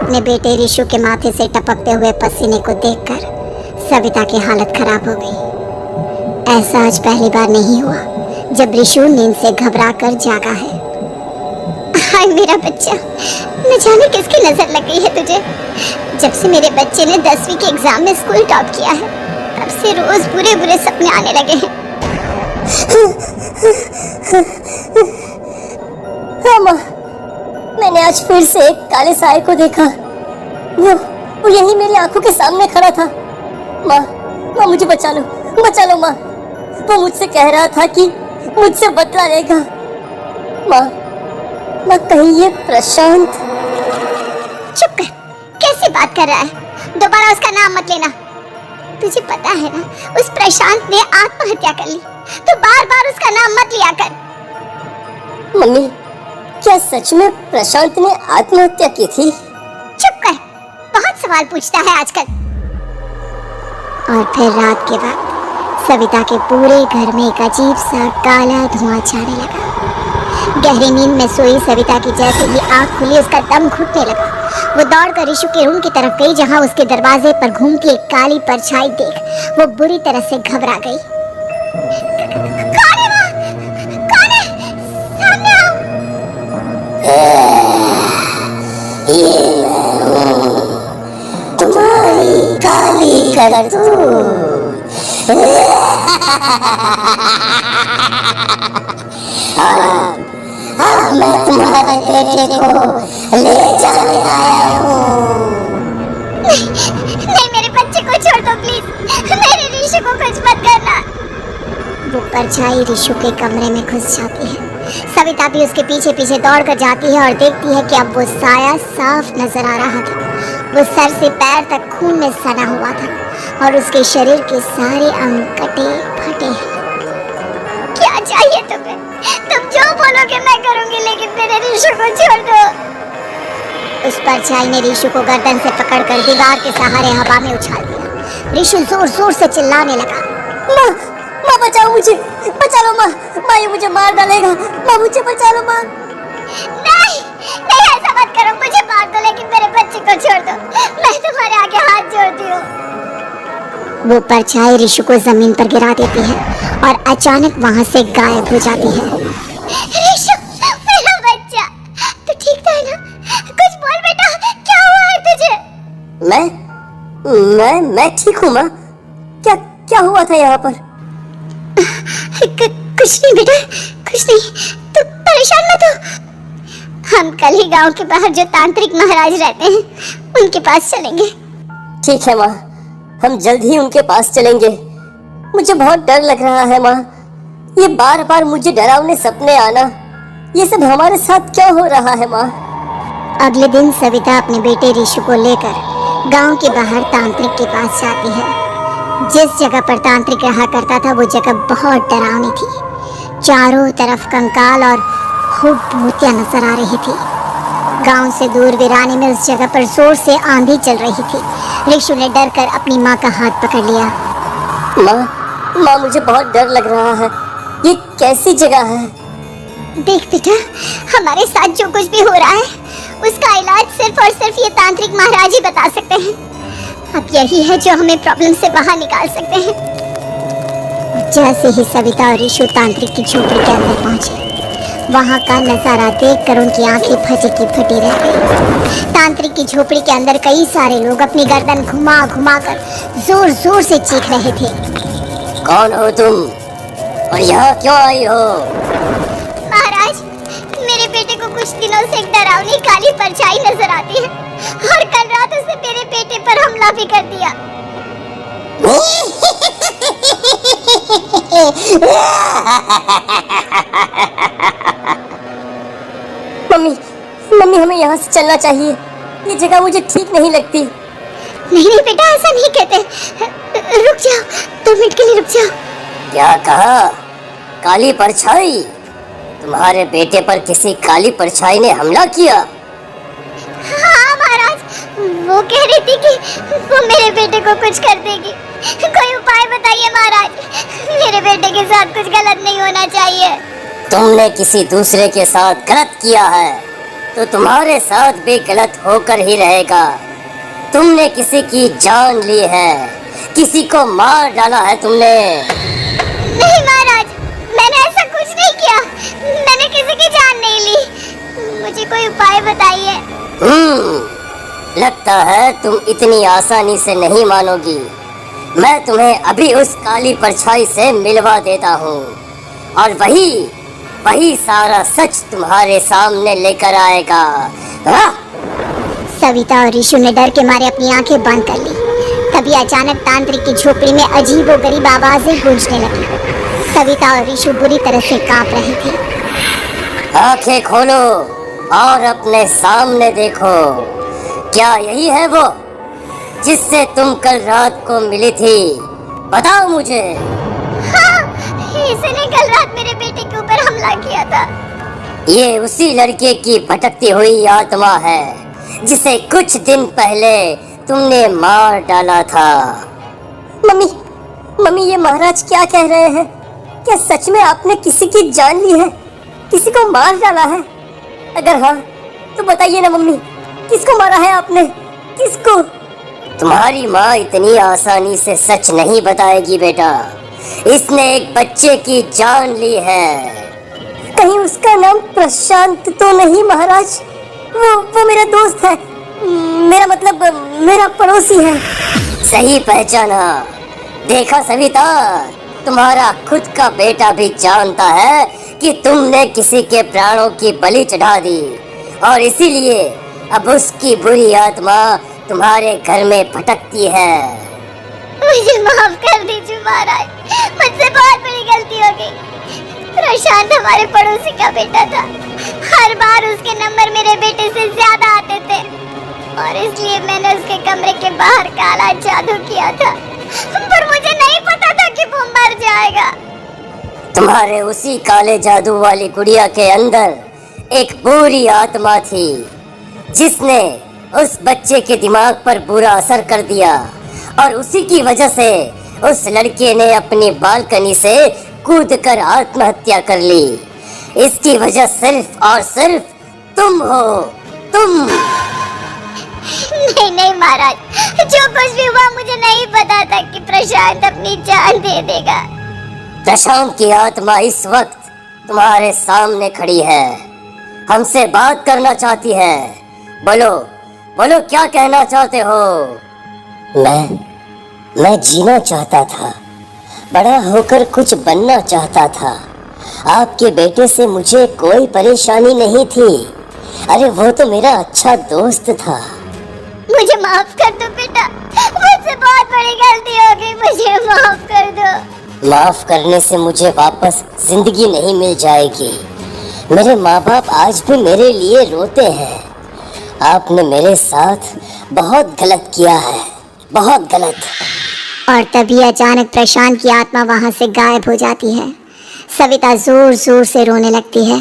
अपने बेटे ऋषु के माथे से टपकते हुए पसीने को देखकर सविता की हालत खराब हो गई। ऐसा आज पहली बार नहीं हुआ जब ऋषु नींद से घबरा कर जागा है। हाय मेरा बच्चा, न जाने किसकी नजर लग गई है तुझे। जब से मेरे बच्चे ने 10वीं के एग्जाम में स्कूल टॉप किया है तब से रोज बुरे बुरे सपने आने लगे हैं। हाँ माँ, मैंने आज फिर से एक काले साए को देखा। वो यही मेरी आंखों के सामने खड़ा था। माँ मुझे बचा लो माँ। वो मुझसे कह रहा था कि मुझसे बदला लेगा। माँ कहीं ये प्रशांत। चुप कर, कैसी बात कर रहा है? दोबारा उसका नाम मत लेना। तुझे पता है ना, उस प्रशांत ने आत्महत्या कर ली, तो बार बार उसका नाम मत लिया कर। मम्मी, क्या सच में प्रशांत ने आत्महत्या की थी? चुप कर, बहुत सवाल पूछता है आजकल। और फिर रात के वक्त सविता के पूरे घर में एक अजीब सा काला धुआं छाने लगा। गहरी नींद में सोई सविता की जैसे ही आंख खुली उसका दम घुटने लगा। वो दौड़कर ऋषु के रूम की तरफ गई जहां उसके दरवाजे पर घूमती एक काली परछाई देख वो बुरी तरह से घबरा गई। कौन है वहाँ? कौन है? सामने आओ। ये तुम्हारी काली करतूत। मैं तुम्हारे बेटे को ले जाने आया हूँ। नहीं, मेरे बच्चे को छोड़ दो प्लीज। मेरे ऋषु को कुछ मत करना। वो परछाई ऋषु के कमरे में घुस जाती है। सविता भी उसके पीछे पीछे दौड़ कर जाती है और देखती है कि अब वो साया साफ नजर आ रहा था। वो सर से पैर तक खून में सना हुआ था और उसके शरीर के सारे अंग कटे फटे। क्या चाहिए तुम्हें? तुम जो बोलोगे मैं करूंगी, लेकिन मेरे ऋषु को छोड़ दो। उस परछाई ने ऋषु को गर्दन से पकड़कर दीवार के सहारे हवा में उछाल दिया। ऋषु जोर जोर से चिल्लाने लगा। माँ बचाओ मुझे, बचा लो माँ। माँ ये मुझे मार डालेगा। माँ मुझे बचा लो माँ। नहीं, ऐसा मत करो। मुझे मार दो लेकिन मेरे बच्चे को छोड़ दो। मैं तुम्हारे आगे हाथ जोड़ती हूँ। वो परछाई ऋषु को जमीन पर गिरा देती है और अचानक वहाँ से गायब हो जाती है। ऋषु, मेरा बच्चा, तू ठीक तो है ना? कुछ बोल बेटा, क्या हुआ है तुझे? मैं ठीक हूँ माँ। क्या हुआ था यहाँ पर? कुछ नहीं बेटा, कुछ नहीं। तू परेशान मत हो। हम कल ही गांव के बाहर जो तांत्रिक महाराज रहते हैं उनके पास चलेंगे। ठीक है माँ, हम जल्द ही उनके पास चलेंगे। मुझे बहुत डर लग रहा है माँ। ये बार बार मुझे डरावने सपने आना, ये सब हमारे साथ क्यों हो रहा है माँ? अगले दिन सविता अपने बेटे ऋषु को लेकर गांव के बाहर तांत्रिक के पास जाती है। जिस जगह पर तांत्रिक रहा करता था वो जगह बहुत डरावनी थी। चारों तरफ कंकाल और खूब भूतियां नजर आ रही थी। गांव से दूर वीराने में उस जगह पर जोर से आंधी चल रही थी। ऋषु ने डर कर अपनी माँ का हाथ पकड़ लिया। माँ मुझे बहुत डर लग रहा है। ये कैसी जगह है? देख बेटा, हमारे साथ जो कुछ भी हो रहा है उसका इलाज सिर्फ और सिर्फ ये तांत्रिक महाराज ही बता सकते हैं। अब यही है जो हमें प्रॉब्लम से बाहर निकाल सकते हैं। जैसे ही सविता और ऋषु तांत्रिक की झोपड़ी के अंदर पहुंचे, वहां का नजारा देखकर उनकी आंखें फटी की फटी रह गई। तांत्रिक की झोपड़ी के अंदर कई सारे लोग अपनी गर्दन घुमा घुमा कर जोर जोर से चीख रहे थे। कौन हो तुम और यहाँ क्यों आई हो? महाराज, मेरे बेटे को कुछ दिनों से एक डरावनी काली परछाई नजर आती है और कल रात उसने मेरे बेटे पर हमला भी कर दिया। मम्मी हमें यहाँ से चलना चाहिए। ये जगह मुझे ठीक नहीं लगती। नहीं बेटा, ऐसा नहीं कहते। रुक जाओ, 2 मिनट के लिए रुक जाओ। क्या कहा? काली परछाई? तुम्हारे बेटे पर किसी काली परछाई ने हमला किया? हाँ महाराज, वो कह रही थी कि वो मेरे बेटे को कुछ कर देगी। कोई उपाय बताइए महाराज, मेरे बेटे के साथ कुछ गलत नहीं होना चाहिए। तुमने किसी दूसरे के साथ गलत किया है। तो तुम्हारे साथ भी गलत होकर ही रहेगा। तुमने किसी की जान ली है, किसी को मार डाला है तुमने। नहीं महाराज, मैंने ऐसा कुछ नहीं किया। मैंने किसी की जान नहीं ली। मुझे कोई उपाय बताइए। लगता है तुम इतनी आसानी से नहीं मानोगी। मैं तुम्हें अभी उस काली परछाई से मिलवा देता हूँ और वही सारा सच तुम्हारे सामने लेकर आएगा। सविता और ऋषु ने डर के मारे अपनी आंखें बंद कर ली। तभी अचानक तांत्रिक की झोपड़ी में अजीबोगरीब आवाजें गूंजने लगी। सविता और ऋषु बुरी तरह से कांप रहे थे। आंखें खोलो और अपने सामने देखो। क्या यही है वो जिससे तुम कल रात को मिली थी? बताओ मुझे। हाँ, इसने कल रात मेरे बेटे के ऊपर हमला किया था। ये उसी लड़के की भटकती हुई आत्मा है जिसे कुछ दिन पहले तुमने मार डाला था। मम्मी, ये महाराज क्या कह रहे हैं? क्या सच में आपने किसी की जान ली है, किसी को मार डाला है? अगर हाँ तो बताइए ना मम्मी, किसको मारा है आपने? किसको? तुम्हारी माँ इतनी आसानी से सच नहीं बताएगी बेटा। इसने एक बच्चे की जान ली है। कहीं उसका नाम प्रशांत तो नहीं महाराज? वो मेरा दोस्त है, मेरा मतलब मेरा पड़ोसी है। सही पहचाना। देखा सविता, तुम्हारा खुद का बेटा भी जानता है कि तुमने किसी के प्राणों की बलि चढ़ा दी और इसीलिए अब उसकी बुरी आत्मा तुम्हारे घर में भटकती है। मुझे माफ कर दीजिए महाराज, मुझसे बहुत बड़ी गलती हो गई। प्रशांत हमारे पड़ोसी का बेटा था। हर बार उसके नंबर मेरे बेटे से ज्यादा आते थे और इसलिए मैंने उसके कमरे के बाहर काला जादू किया था, पर मुझे नहीं पता था कि वो मर जाएगा। तुम्हारे उसी काले जादू वाली गुड़िया के अंदर एक बुरी आत्मा थी जिसने उस बच्चे के दिमाग पर बुरा असर कर दिया और उसी की वजह से उस लड़के ने अपनी बालकनी से कूदकर आत्महत्या कर ली। इसकी वजह सिर्फ और सिर्फ तुम हो, तुम। नहीं महाराज, जो कुछ भी हुआ मुझे नहीं पता था कि प्रशांत अपनी जान दे देगा। प्रशांत की आत्मा इस वक्त तुम्हारे सामने खड़ी है, हमसे बात करना चाहती है। बोलो क्या कहना चाहते हो? मैं जीना चाहता था, बड़ा होकर कुछ बनना चाहता था। आपके बेटे से मुझे कोई परेशानी नहीं थी। अरे वो तो मेरा अच्छा दोस्त था। मुझे माफ कर दो बेटा, मुझसे बहुत बड़ी गलती हो गई, मुझे माफ कर दो। माफ करने से मुझे वापस जिंदगी नहीं मिल जाएगी। मेरे माँ बाप आज भी मेरे लिए रोते हैं। आपने मेरे साथ बहुत गलत किया है, बहुत गलत। और तभी अचानक प्रशांत की आत्मा वहां से गायब हो जाती है। सविता जोर जोर से रोने लगती है।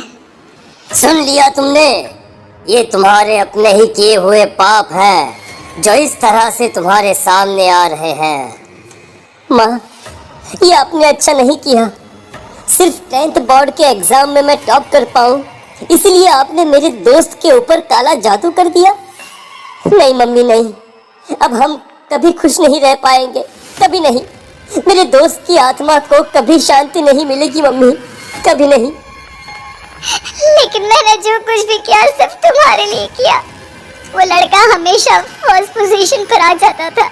सुन लिया तुमने? ये तुम्हारे अपने ही किए हुए पाप हैं जो इस तरह से तुम्हारे सामने आ रहे हैं। माँ, ये आपने अच्छा नहीं किया। सिर्फ 10th बोर्ड के एग्जाम में मैं टॉप कर पाऊँ इसलिए आपने मेरे दोस्त के ऊपर काला जादू कर दिया। नहीं मम्मी, नहीं, अब हम कभी खुश नहीं रह पाएंगे, कभी नहीं। मेरे दोस्त की आत्मा को कभी शांति नहीं मिलेगी मम्मी, कभी नहीं। लेकिन मैंने जो कुछ भी किया सिर्फ तुम्हारे लिए किया। वो लड़का हमेशा फर्स्ट पोजीशन पर आ जाता था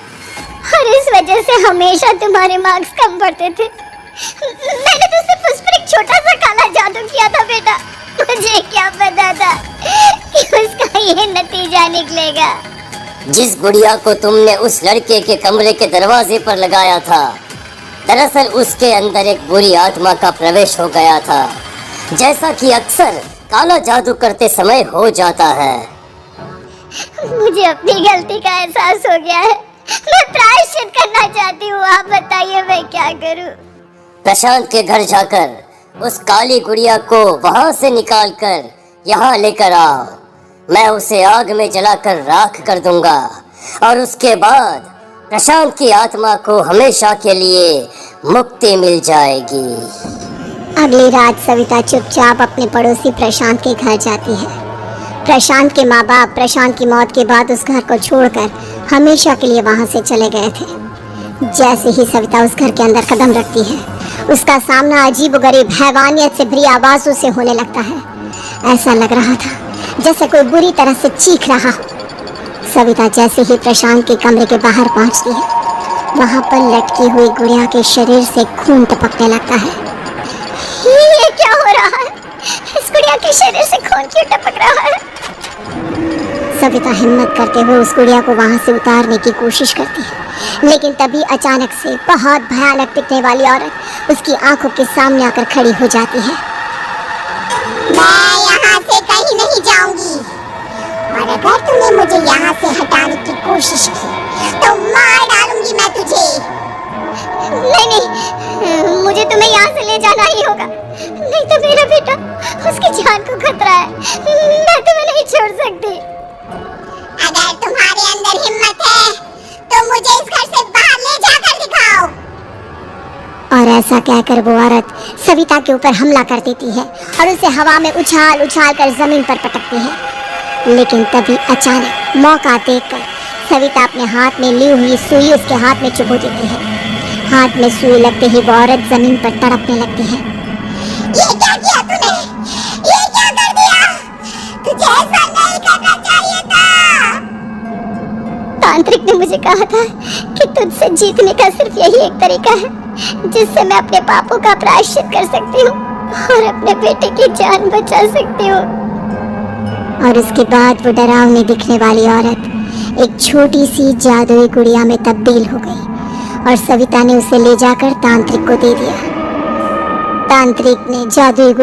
और इस वजह से हमेशा तुम्हारे मार्क्स कम पड़ते थे। मैंने तो सिर्फ उस पर एक छोटा सा काला जादू किया था बेटा। मुझे क्या पता था कि उसका ये नतीजा निकलेगा। जिस गुड़िया को तुमने उस लड़के के कमरे के दरवाजे पर लगाया था, दरअसल उसके अंदर एक बुरी आत्मा का प्रवेश हो गया था, जैसा कि अक्सर काला जादू करते समय हो जाता है। मुझे अपनी गलती का एहसास हो गया है। मैं प्रायश्चित करना चाहती हूँ, आप बताइए मैं क्या करूँ? प्रशांत के घर जाकर उस काली गुड़िया को वहां से निकालकर यहाँ लेकर आओ। मैं उसे आग में जलाकर राख कर दूंगा और उसके बाद प्रशांत की आत्मा को हमेशा के लिए मुक्ति मिल जाएगी। अगली रात सविता चुपचाप अपने पड़ोसी प्रशांत के घर जाती है। प्रशांत के माँ बाप प्रशांत की मौत के बाद उस घर को छोड़कर हमेशा के लिए वहां से चले गए थे। जैसे ही सविता उस घर के अंदर कदम रखती है, उसका सामना अजीबोगरीब हैवानियत से भरी आवाजों से होने लगता है। ऐसा लग रहा था जैसे कोई बुरी तरह से चीख रहा हो। सविता जैसे ही प्रशांत के कमरे के बाहर पहुंचती है, वहां पर लटकी हुई गुड़िया के शरीर से खून टपकने लगता है। ये क्या हो रहा है? इस गुड़िया के शरीर से खून क्यों टपक रहा है? सविता हिम्मत करते हुए उस गुड़िया को वहां से उतारने की कोशिश करती है, लेकिन तभी अचानक से बहुत भयानक दिखने वाली औरत उसकी आंखों के सामने आकर खड़ी हो जाती है। मैं यहाँ से कहीं नहीं जाऊंगी, और अगर तुमने मुझे यहाँ से हटाने की कोशिश की तो मार डालूंगी मैं तुझे। नहीं, मुझे तुम्हें यहाँ से ले जाना ही होगा, नहीं तो मेरा बेटा, उसकी जान को खतरा है। मैं तुम्हें नहीं छोड़ सकती। अगर तुम्हारे अंदर हिम्मत है तो मुझे इस घर से बाहर ले जाकर दिखाओ। और ऐसा कहकर वो औरत सविता के ऊपर हमला कर देती है और उसे हवा में उछाल उछाल कर जमीन पर पटकती है। लेकिन तभी अचानक मौका देखकर सविता अपने हाथ में ली हुई सुई उसके हाथ में चुभो देती है। हाथ में सुई लगते ही वो औरत जमीन पर तड़पने लगती है। ये क्या किया तूने? ये क्या कर दिया? तुझे ऐसा नहीं करना चाहिए था। तांत्रिक ने मुझे कहा था कि तुझसे जीतने का सिर्फ यही एक तरीका है जिससे मैं अपने पापों का प्रायश्चित कर सकती हूँ और अपने बेटे की जान बचा सकती हूँ। और उसके बाद वो डरावनी दिखने वाली औरत एक छोटी सी जादुई गुड़िया में तब्दील हो गई और सविता ने उसे ले जाकर तांत्रिक को दे दिया। तांत्रिक ने जादुई गुड़िया